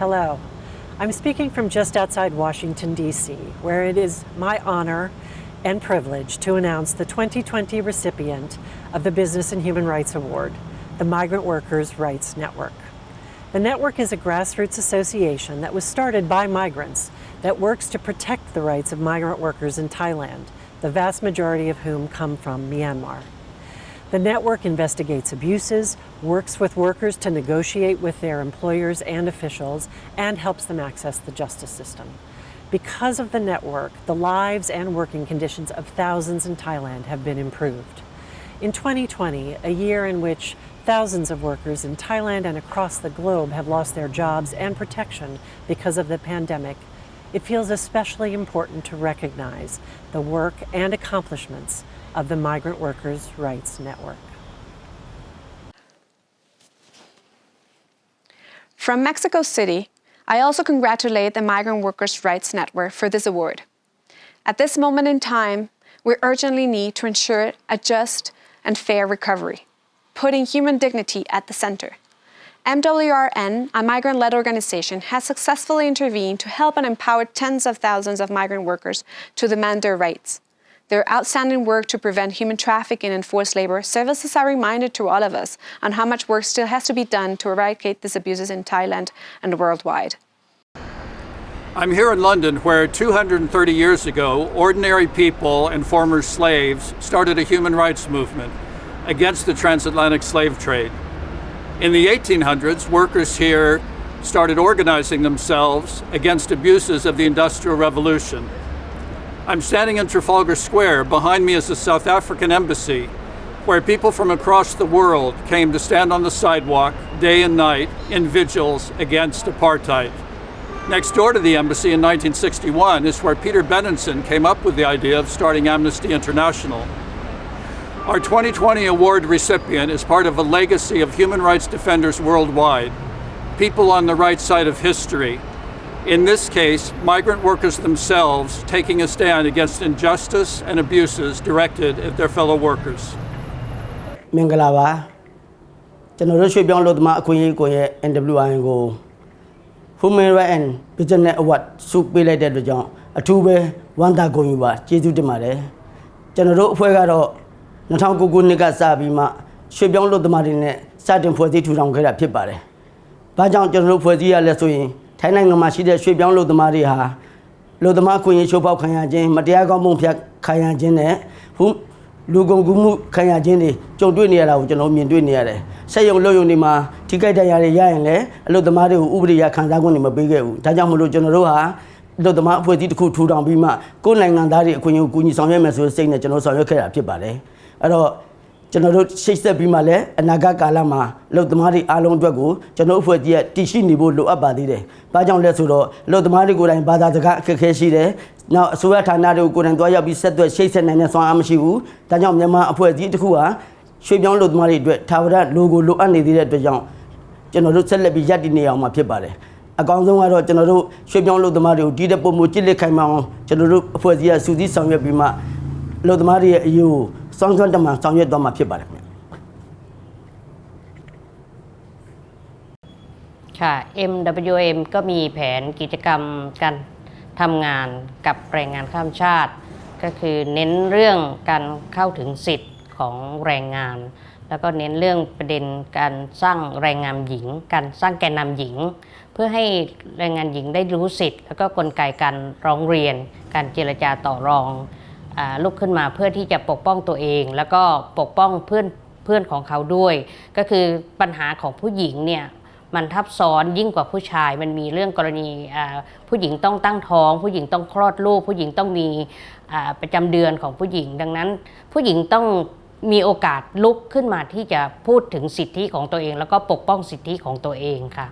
Hello. I'm speaking from just outside Washington, D.C., where it is my honor and privilege to announce the 2020 recipient of the Business and Human Rights Award, the Migrant Workers' Rights Network. The network is a grassroots association that was started by migrants that works to protect the rights of migrant workers in Thailand, the vast majority of whom come from Myanmar. The network investigates abuses, works with workers to negotiate with their employers and officials, and helps them access the justice system. Because of the network, the lives and working conditions of thousands in Thailand have been improved. In 2020, a year in which thousands of workers in Thailand and across the globe have lost their jobs and protection because of the pandemic, it feels especially important to recognize the work and accomplishments of the Migrant Workers' Rights Network. From Mexico City, I also congratulate the Migrant Workers' Rights Network for this award. At this moment in time, we urgently need to ensure a just and fair recovery, putting human dignity at the center. MWRN, a migrant-led organization, has successfully intervened to help and empower tens of thousands of migrant workers to demand their rights. Their outstanding work to prevent human trafficking and forced labor serves as a reminder to all of us on how much work still has to be done to eradicate these abuses in Thailand and worldwide. I'm here in London where 230 years ago, ordinary people and former slaves started a human rights movement against the transatlantic slave trade. In the 1800s, workers here started organizing themselves against abuses of the Industrial Revolution. I'm standing in Trafalgar Square. Behind me is the South African Embassy, where people from across the world came to stand on the sidewalk day and night in vigils against apartheid. Next door to the embassy in 1961 is where Peter Benenson came up with the idea of starting Amnesty International. Our 2020 award recipient is part of a legacy of human rights defenders worldwide, people on the right side of history. In this case, migrant workers themselves taking a stand against injustice and abuses directed at their fellow workers. မင်္ဂလာပါကျွန်တော်တို့ရွှေပြောင်းလို့သမားအခွင့်အရေးကိုရဲ့ NWI ကို Human Rights and Business Award ဆုပေးလိုက်တဲ့အတွက်ကြောင့်အထူးပဲဝမ်းသာဂုဏ်ယူပါကျေးဇူးတင်ပါတယ်ကျွန်တော်တို့အဖွဲ့ကတော့2009ခုနှစ်ကစပြီးမှရွှေပြောင်းလို့သမားတွေနဲ့စတင်ဖွဲ့စည်းထူထောင်ခဲ့တာဖြစ်ပါတယ်။ဘာကြောင့်ကျွန်တော်တို့ဖွဲ့စည်းရလဲဆိုရင်ထိုင်းနိုင်ငံမှာရှိတဲ့ရွှေပြောင်းလို့သမားတွေဟာလို့သမားခွင့်ရေးချိုးဖောက်ခံရခြင်းမတရားကောင်းမှုဖျက်ခံရခြင်းနဲ့လူကုန်ကူးမှုခံရခြင်းတွေကြုံတွေ့နေရတာကိုကျွန်တော်မြင်တွေ့နေရတယ်။ဆက်ရုံလုပ်ရုံတွေမှာထိခိုက်ဒဏ်ရာတွေရရင်လည်းအလို့သမားတွေကိုဥပဒေရခံစားခွင့်တွေမပေးခဲ့ဘူး။ဒါကြောင့်မလို့ကျွန်တော်တို့ဟာလို့သမားအဖွဲ့အစည်းတစ်ခုထူထောင်ပြီးမှကိုယ်နိုင်ငံသားတွေအခွင့်အရေးကိုကူညီဆောင်ရွက်မယ်ဆိုတဲ့စိတ်နဲ့ကျွန်တော်ဆောင်ရွက်ခဲ့တာဖြစ်ပါတယ်။အဲ့တော့ကျွန်တော်တို့ရှိတ်ဆက်ပြီးမှလည်းအနာဂတ်ကာလမှာလုံသမားတွေအားလုံးအတွက်ကိုကျွန်တော်အဖွဲ့ကြီးတည်ရှိနေဖို့လိုအပ်ပါသေးတယ်။ဘာကြောင့်လဲဆိုတော့လုံသမားတွေကိုယ်တိုင်ဘာသာစကားအခက်အခဲရှိတယ်။နောက်အစိုးရဌာနတွေကိုယ်တိုင်တွားရောက်ပြီးဆက်သွယ်ရှိတ်ဆက်နိုင်တဲ့ဆွမ်းအားမရှိဘူး။ဒါကြောင့်မြန်မာအဖွဲ့ကြီးတစ်ခုဟာရွှေပြောင်းလုံသမားတွေအတွက်ထာဝရလိုကိုလိုအပ်နေသေးတဲ့အတွက်ကြောင့်ကျွန်တော်တို့ဆက်လက်ပြီးရပ်တည်နေအောင်မှာဖြစ်ပါတယ်။အကောင်းဆုံးကတော့ကျွန်တော်တို့ရွှေပြောင်းလုံသမားတွေကိုဒီတဲ့ပုံမှုကြစ်လက်ခိုင်မအောင်ကျွန်တော်တို့အဖွဲ့ကြီးကစူးစီးဆောင်ရွက်ပြီးမှလုံသမားတွေရဲ့အရေးကိုစောင့်ကြတမန်ဆောင်ရွက်သွားမှာဖြစ်ပါတယ်ခင်ဗျค่ะ MWM ก็มีแผนกิจกรรมการทำงานกับแรงงานข้ามชาติก็คือเน้นเรื่องการเข้าถึงสิทธิ์ของแรงงานแล้วก็เน้นเรื่องประเด็นการสร้างแรงงานหญิงการสร้างแกนนำหญิงเพื่อให้แรงงานหญิงได้รู้สิทธิ์แล้วก็กลไกการร้องเรียนการเจรจาต่อรองลุกขึ้นมาเพื่อที่จะปกป้องตัวเองแล้วก็ปกป้องเพื่อนของเขาด้วยก็คือปัญหาของผู้หญิงเนี่ยมันทับซ้อนยิ่งกว่าผู้ชายมันมีเรื่องกรณีผู้หญิงต้องตั้งท้องผู้หญิงต้องคลอดลูกผู้หญิงต้องมีประจำเดือนของผู้หญิงดังนั้นผู้หญิงต้องมีโอกาสลุกขึ้นมาที่จะพูดถึงสิทธิของตัวเองแล้วก็ปกป้องสิทธิของตัวเองค่ะ